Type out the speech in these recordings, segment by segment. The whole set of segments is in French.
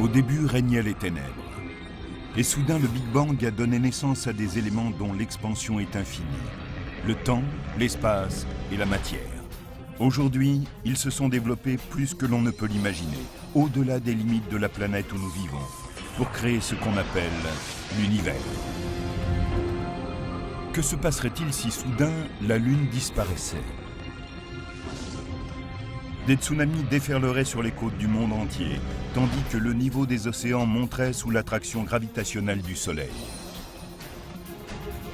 Au début régnaient les ténèbres. Et soudain, le Big Bang a donné naissance à des éléments dont l'expansion est infinie. Le temps, l'espace et la matière. Aujourd'hui, ils se sont développés plus que l'on ne peut l'imaginer, au-delà des limites de la planète où nous vivons, pour créer ce qu'on appelle l'univers. Que se passerait-il si soudain la Lune disparaissait ? Des tsunamis déferleraient sur les côtes du monde entier, tandis que le niveau des océans monterait sous l'attraction gravitationnelle du Soleil.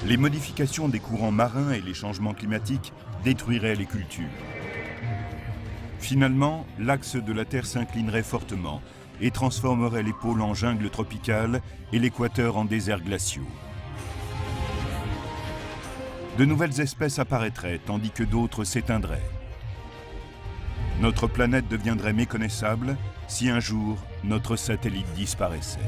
Les modifications des courants marins et les changements climatiques détruiraient les cultures. Finalement, l'axe de la Terre s'inclinerait fortement et transformerait les pôles en jungle tropicale et l'équateur en déserts glaciaux. De nouvelles espèces apparaîtraient, tandis que d'autres s'éteindraient. Notre planète deviendrait méconnaissable si un jour notre satellite disparaissait.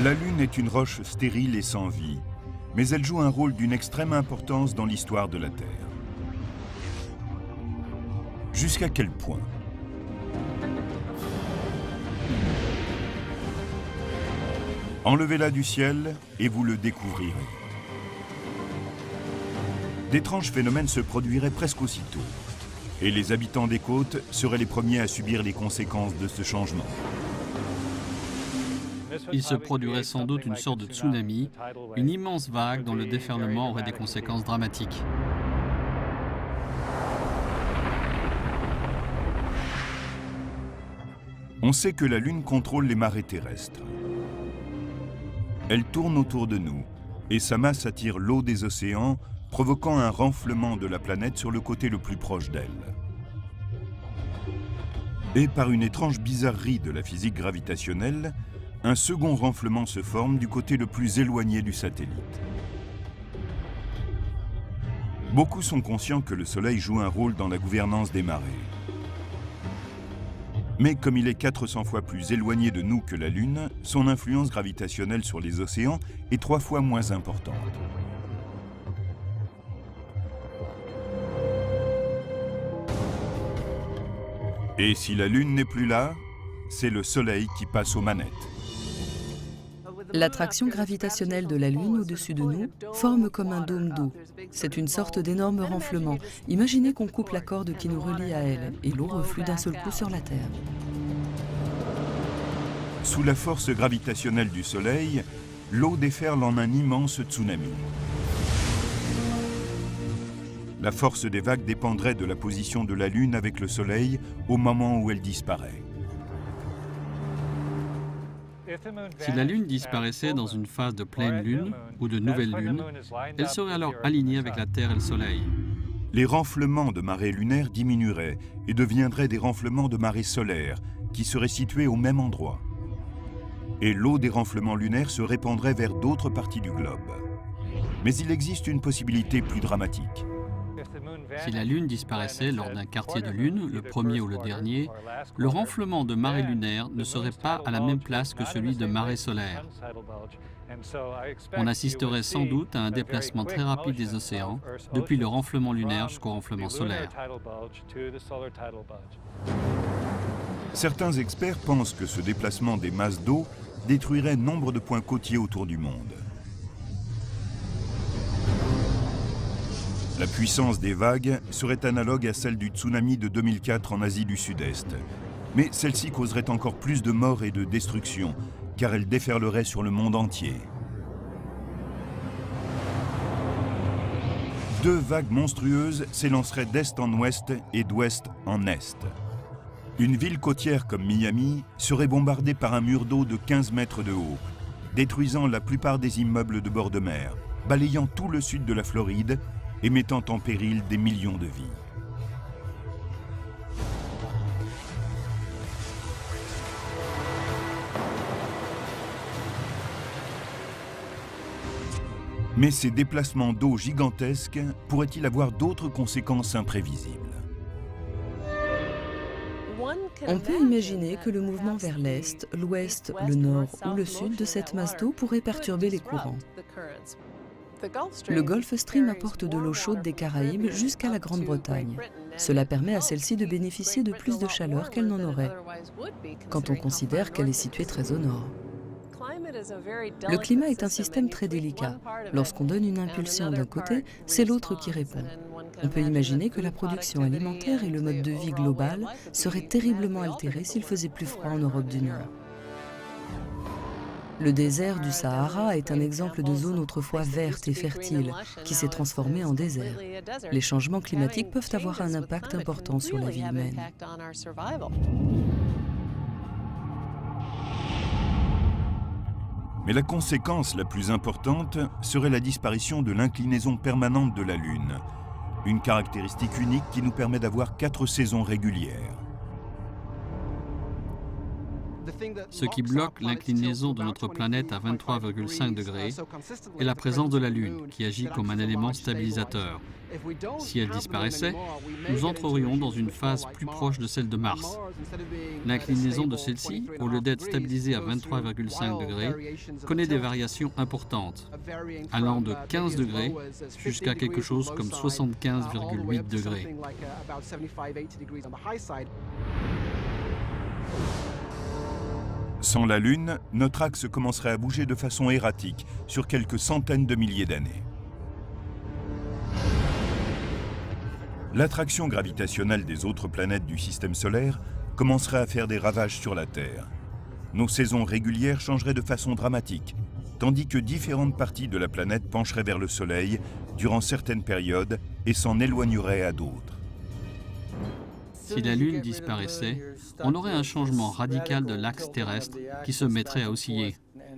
La Lune est une roche stérile et sans vie, mais elle joue un rôle d'une extrême importance dans l'histoire de la Terre. Jusqu'à quel point ? Enlevez-la du ciel et vous le découvrirez. D'étranges phénomènes se produiraient presque aussitôt, et les habitants des côtes seraient les premiers à subir les conséquences de ce changement. Il se produirait sans doute une sorte de tsunami, une immense vague dont le déferlement aurait des conséquences dramatiques. On sait que la Lune contrôle les marées terrestres. Elle tourne autour de nous et sa masse attire l'eau des océans, provoquant un renflement de la planète sur le côté le plus proche d'elle. Et par une étrange bizarrerie de la physique gravitationnelle, un second renflement se forme du côté le plus éloigné du satellite. Beaucoup sont conscients que le Soleil joue un rôle dans la gouvernance des marées. Mais comme il est 400 fois plus éloigné de nous que la Lune, son influence gravitationnelle sur les océans est 3 fois moins importante. Et si la Lune n'est plus là, c'est le Soleil qui passe aux manettes. L'attraction gravitationnelle de la Lune au-dessus de nous forme comme un dôme d'eau. C'est une sorte d'énorme renflement. Imaginez qu'on coupe la corde qui nous relie à elle et l'eau reflue d'un seul coup sur la Terre. Sous la force gravitationnelle du Soleil, l'eau déferle en un immense tsunami. La force des vagues dépendrait de la position de la Lune avec le Soleil au moment où elle disparaît. Si la Lune disparaissait dans une phase de pleine Lune ou de nouvelle Lune, elle serait alors alignée avec la Terre et le Soleil. Les renflements de marées lunaires diminueraient et deviendraient des renflements de marées solaires qui seraient situés au même endroit. Et l'eau des renflements lunaires se répandrait vers d'autres parties du globe. Mais il existe une possibilité plus dramatique. Si la Lune disparaissait lors d'un quartier de Lune, le premier ou le dernier, le renflement de marée lunaire ne serait pas à la même place que celui de marée solaire. On assisterait sans doute à un déplacement très rapide des océans, depuis le renflement lunaire jusqu'au renflement solaire. Certains experts pensent que ce déplacement des masses d'eau détruirait nombre de points côtiers autour du monde. La puissance des vagues serait analogue à celle du tsunami de 2004 en Asie du Sud-Est. Mais celle-ci causerait encore plus de morts et de destruction, car elle déferlerait sur le monde entier. Deux vagues monstrueuses s'élanceraient d'est en ouest et d'ouest en est. Une ville côtière comme Miami serait bombardée par un mur d'eau de 15 mètres de haut, détruisant la plupart des immeubles de bord de mer, balayant tout le sud de la Floride et mettant en péril des millions de vies. Mais ces déplacements d'eau gigantesques pourraient-ils avoir d'autres conséquences imprévisibles ? On peut imaginer que le mouvement vers l'est, l'ouest, le nord ou le sud de cette masse d'eau pourrait perturber les courants. Le Gulf Stream apporte de l'eau chaude des Caraïbes jusqu'à la Grande-Bretagne. Cela permet à celle-ci de bénéficier de plus de chaleur qu'elle n'en aurait, quand on considère qu'elle est située très au nord. Le climat est un système très délicat. Lorsqu'on donne une impulsion d'un côté, c'est l'autre qui répond. On peut imaginer que la production alimentaire et le mode de vie global seraient terriblement altérés s'il faisait plus froid en Europe du Nord. Le désert du Sahara est un exemple de zone autrefois verte et fertile, qui s'est transformée en désert. Les changements climatiques peuvent avoir un impact important sur la vie humaine. Mais la conséquence la plus importante serait la disparition de l'inclinaison permanente de la Lune, une caractéristique unique qui nous permet d'avoir 4 saisons régulières. Ce qui bloque l'inclinaison de notre planète à 23,5 degrés est la présence de la Lune, qui agit comme un élément stabilisateur. Si elle disparaissait, nous entrerions dans une phase plus proche de celle de Mars. L'inclinaison de celle-ci, au lieu d'être stabilisée à 23,5 degrés, connaît des variations importantes, allant de 15 degrés jusqu'à quelque chose comme 75,8 degrés. Sans la Lune, notre axe commencerait à bouger de façon erratique sur quelques centaines de milliers d'années. L'attraction gravitationnelle des autres planètes du système solaire commencerait à faire des ravages sur la Terre. Nos saisons régulières changeraient de façon dramatique, tandis que différentes parties de la planète pencheraient vers le Soleil durant certaines périodes et s'en éloigneraient à d'autres. Si la Lune disparaissait, on aurait un changement radical de l'axe terrestre qui se mettrait à osciller.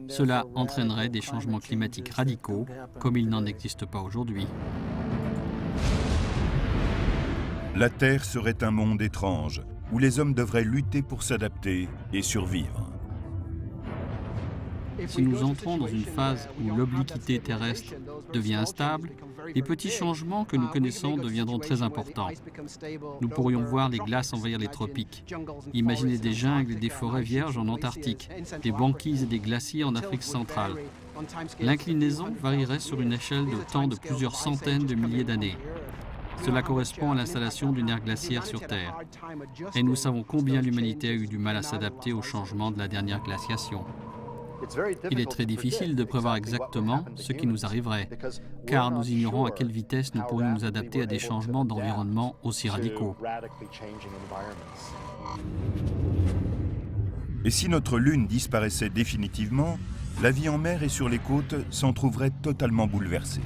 Cela entraînerait des changements climatiques radicaux, comme il n'en existe pas aujourd'hui. La Terre serait un monde étrange, où les hommes devraient lutter pour s'adapter et survivre. Si nous entrons dans une phase où l'obliquité terrestre devient instable, les petits changements que nous connaissons deviendront très importants. Nous pourrions voir les glaces envahir les tropiques, imaginer des jungles et des forêts vierges en Antarctique, des banquises et des glaciers en Afrique centrale. L'inclinaison varierait sur une échelle de temps de plusieurs centaines de milliers d'années. Cela correspond à l'installation d'une ère glaciaire sur Terre. Et nous savons combien l'humanité a eu du mal à s'adapter au changement de la dernière glaciation. Il est très difficile de prévoir exactement ce qui nous arriverait, car nous ignorons à quelle vitesse nous pourrions nous adapter à des changements d'environnement aussi radicaux. Et si notre Lune disparaissait définitivement, la vie en mer et sur les côtes s'en trouverait totalement bouleversée.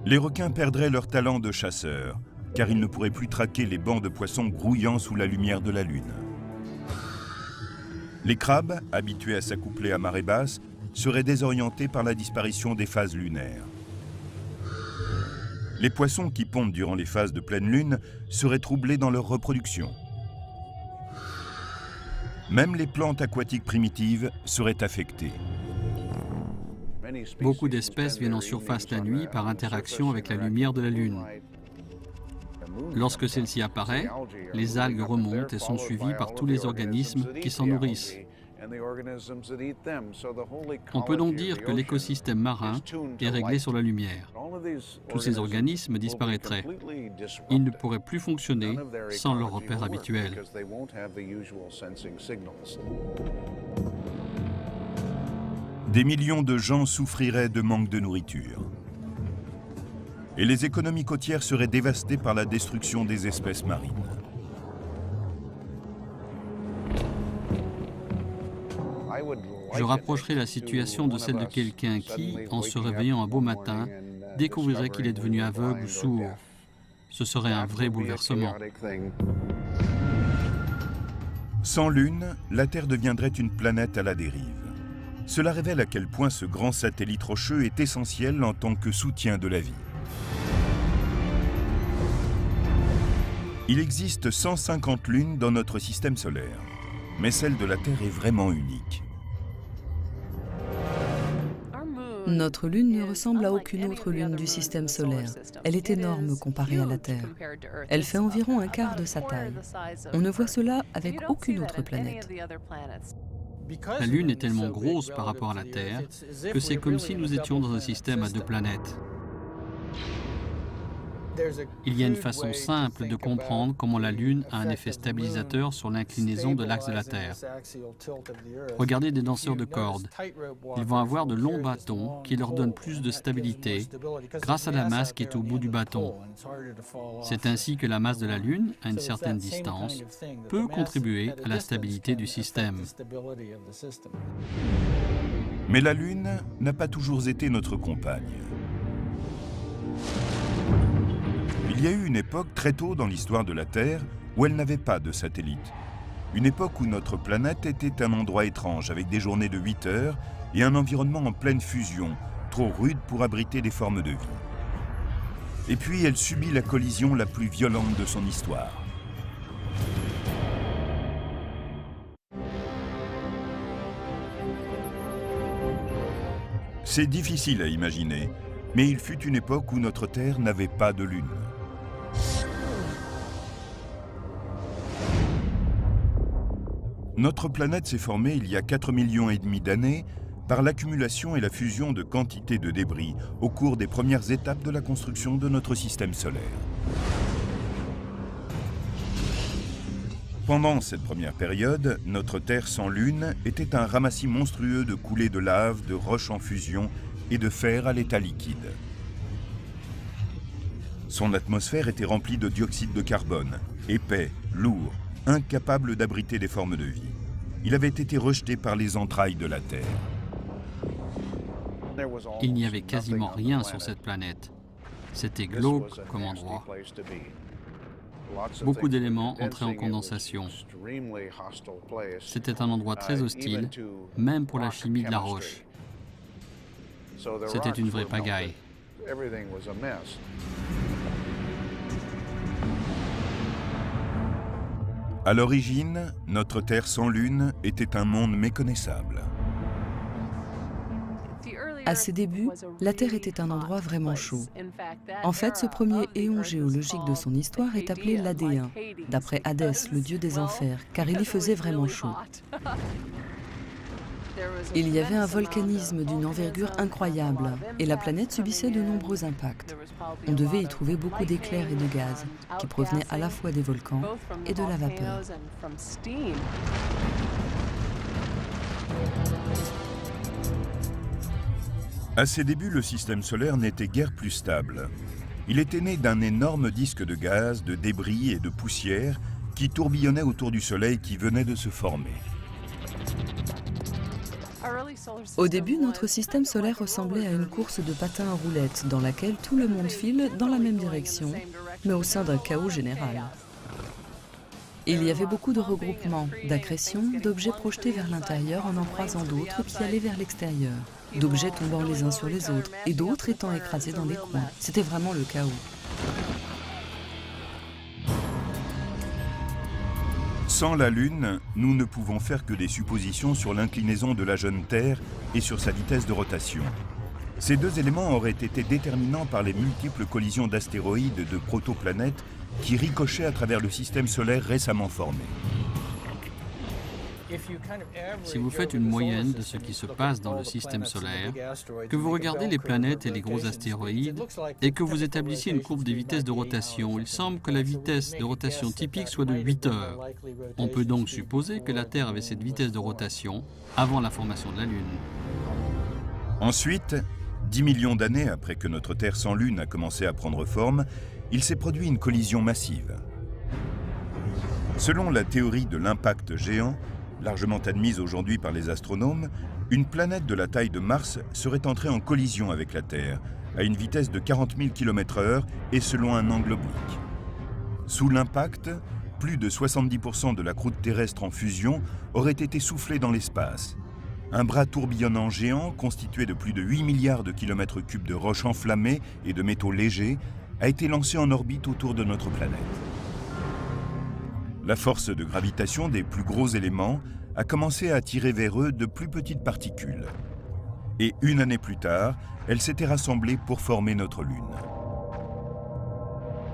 Les requins perdraient leur talent de chasseurs, car ils ne pourraient plus traquer les bancs de poissons grouillant sous la lumière de la Lune. Les crabes, habitués à s'accoupler à marée basse, seraient désorientés par la disparition des phases lunaires. Les poissons qui pondent durant les phases de pleine lune seraient troublés dans leur reproduction. Même les plantes aquatiques primitives seraient affectées. Beaucoup d'espèces viennent en surface la nuit par interaction avec la lumière de la Lune. Lorsque celle-ci apparaît, les algues remontent et sont suivies par tous les organismes qui s'en nourrissent. On peut donc dire que l'écosystème marin est réglé sur la lumière. Tous ces organismes disparaîtraient. Ils ne pourraient plus fonctionner sans leur repère habituel. Des millions de gens souffriraient de manque de nourriture. Et les économies côtières seraient dévastées par la destruction des espèces marines. Je rapprocherai la situation de celle de quelqu'un qui, en se réveillant un beau matin, découvrirait qu'il est devenu aveugle ou sourd. Ce serait un vrai bouleversement. Sans Lune, la Terre deviendrait une planète à la dérive. Cela révèle à quel point ce grand satellite rocheux est essentiel en tant que soutien de la vie. Il existe 150 lunes dans notre système solaire, mais celle de la Terre est vraiment unique. Notre Lune ne ressemble à aucune autre lune du système solaire. Elle est énorme comparée à la Terre. Elle fait environ un quart de sa taille. On ne voit cela avec aucune autre planète. La Lune est tellement grosse par rapport à la Terre que c'est comme si nous étions dans un système à deux planètes. Il y a une façon simple de comprendre comment la Lune a un effet stabilisateur sur l'inclinaison de l'axe de la Terre. Regardez des danseurs de cordes. Ils vont avoir de longs bâtons qui leur donnent plus de stabilité grâce à la masse qui est au bout du bâton. C'est ainsi que la masse de la Lune, à une certaine distance, peut contribuer à la stabilité du système. Mais la Lune n'a pas toujours été notre compagne. Il y a eu une époque très tôt dans l'histoire de la Terre où elle n'avait pas de satellite. Une époque où notre planète était un endroit étrange avec des journées de 8 heures et un environnement en pleine fusion, trop rude pour abriter des formes de vie. Et puis elle subit la collision la plus violente de son histoire. C'est difficile à imaginer, mais il fut une époque où notre Terre n'avait pas de Lune. Notre planète s'est formée il y a 4,5 millions d'années par l'accumulation et la fusion de quantités de débris au cours des premières étapes de la construction de notre système solaire. Pendant cette première période, notre Terre sans Lune était un ramassis monstrueux de coulées de lave, de roches en fusion et de fer à l'état liquide. Son atmosphère était remplie de dioxyde de carbone, épais, lourd, incapable d'abriter des formes de vie. Il avait été rejeté par les entrailles de la Terre. Il n'y avait quasiment rien sur cette planète. C'était glauque comme endroit. Beaucoup d'éléments entraient en condensation. C'était un endroit très hostile, même pour la chimie de la roche. C'était une vraie pagaille. À l'origine, notre Terre sans Lune était un monde méconnaissable. À ses débuts, la Terre était un endroit vraiment chaud. En fait, ce premier éon géologique de son histoire est appelé l'Adéen, d'après Hadès, le dieu des enfers, car il y faisait vraiment chaud. Il y avait un volcanisme d'une envergure incroyable, et la planète subissait de nombreux impacts. On devait y trouver beaucoup d'éclairs et de gaz, qui provenaient à la fois des volcans et de la vapeur. À ses débuts, le système solaire n'était guère plus stable. Il était né d'un énorme disque de gaz, de débris et de poussière qui tourbillonnait autour du Soleil qui venait de se former. Au début, notre système solaire ressemblait à une course de patins à roulettes dans laquelle tout le monde file dans la même direction, mais au sein d'un chaos général. Il y avait beaucoup de regroupements, d'accrétions, d'objets projetés vers l'intérieur en croisant d'autres qui allaient vers l'extérieur, d'objets tombant les uns sur les autres et d'autres étant écrasés dans des coins. C'était vraiment le chaos. Sans la Lune, nous ne pouvons faire que des suppositions sur l'inclinaison de la jeune Terre et sur sa vitesse de rotation. Ces deux éléments auraient été déterminants par les multiples collisions d'astéroïdes et de protoplanètes qui ricochaient à travers le système solaire récemment formé. Si vous faites une moyenne de ce qui se passe dans le système solaire, que vous regardez les planètes et les gros astéroïdes, et que vous établissiez une courbe des vitesses de rotation, il semble que la vitesse de rotation typique soit de 8 heures. On peut donc supposer que la Terre avait cette vitesse de rotation avant la formation de la Lune. Ensuite, 10 millions d'années après que notre Terre sans Lune a commencé à prendre forme, il s'est produit une collision massive. Selon la théorie de l'impact géant, largement admise aujourd'hui par les astronomes, une planète de la taille de Mars serait entrée en collision avec la Terre, à une vitesse de 40 000 km/h et selon un angle oblique. Sous l'impact, plus de 70% de la croûte terrestre en fusion aurait été soufflée dans l'espace. Un bras tourbillonnant géant, constitué de plus de 8 milliards de kilomètres cubes de roches enflammées et de métaux légers, a été lancé en orbite autour de notre planète. La force de gravitation des plus gros éléments a commencé à attirer vers eux de plus petites particules. Et une année plus tard, elles s'étaient rassemblées pour former notre Lune.